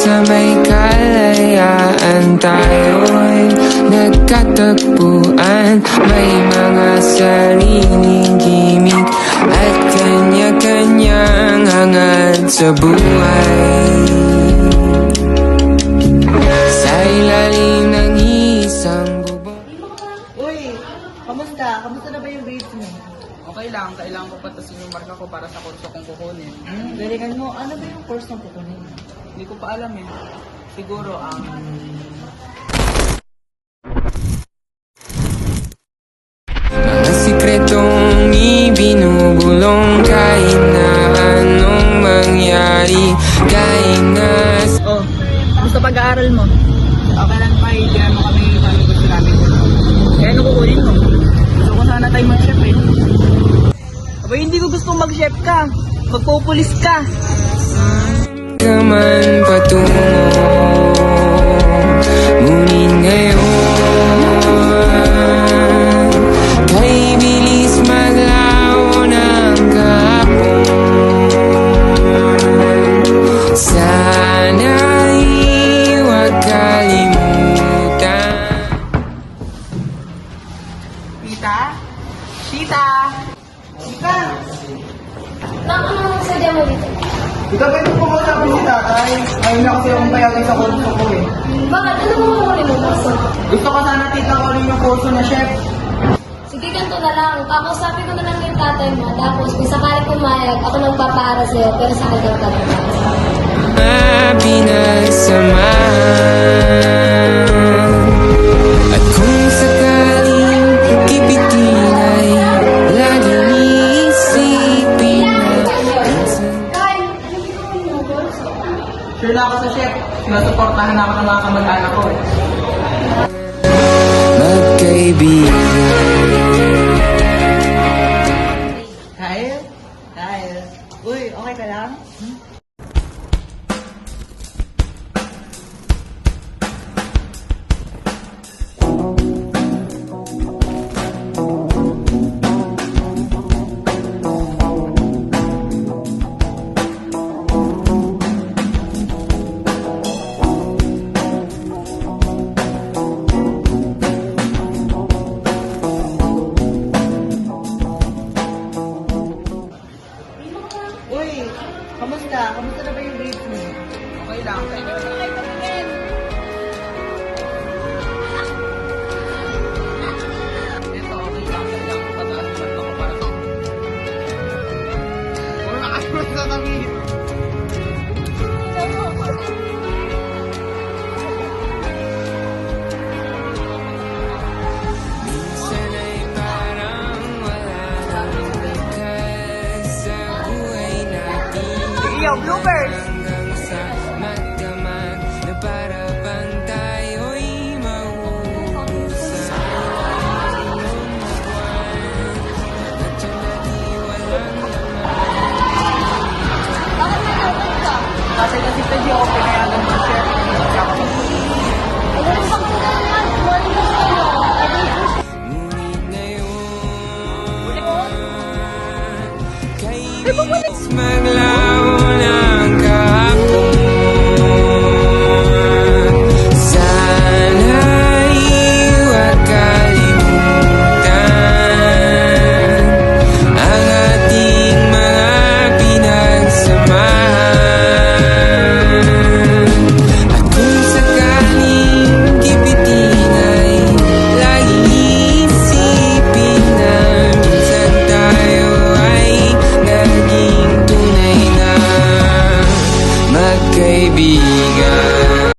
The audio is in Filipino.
sa may kalayaan tayo'y nagkatagpuan. May mga sariling gimik at kanya-kanyang hangad sa buhay. Sa ilalim ng isang bubong. Uy, kamusta? Kamusta na ba yung grades mo? Okay lang, kailangan ko patasin yung marka ko para sa kurso kong kukunin. Galingan mo, ano ba yung course na kukunin? Hindi ko pa alam eh. Siguro Mga sikretong ibinubulong kahit na anong mangyari. Kahit na Oh, gusto pag-aaral mo? Okay lang pa, kaya mo kami kami gusto namin. Kaya ano kukunin mo? Gusto ko sana tayo mag-chef eh. Aba, hindi ko gusto mag-chef ka. Magpupulis ka. ka man patungo, ngunit ngayon kay bilis maglaho ng kahapon. Sana'y huwag kalimutan. Tita? Tita! Tita! Anong sadya mo dito? Tita, pwede ko kausapin si tatay. Ayaw na kasi akong payagan sa kurso ko eh. Bakit? Ano mo kukunin mo kurso? Gusto ko sana tita ko rin yung kurso na chef. Sige, ganito na lang. Kakausapin ko na lang yung tatay mo. Tapos, kung sakali pumayag, ako nagpapara sa'yo. Pero sa akin ka lang. Pinasamahan. At kung sakaling kipitin ay laging iisipin na Sure na ako sa chef. Sinusuportahan ako ng mga kamag-anak ko eh. magkaibigan. Kyle? Kyle? Uy, okay ka lang? Uy, kamusta? Kamusta na ba yung grades mo? Okay lang, kailangan ko na ito, okay lang, kailangan ko pataas naman ako para sa wala ka sa kami. Minsan ay parang wala nang likas sa buhay natin. Yo, bloopers! Hanggang sa magdamag na para bang tayo'y mauubusan. At yun na di walang Kasi pwede ako pinayagan sa chef. Kasi ako ngunit ngayon kay bilis maglaho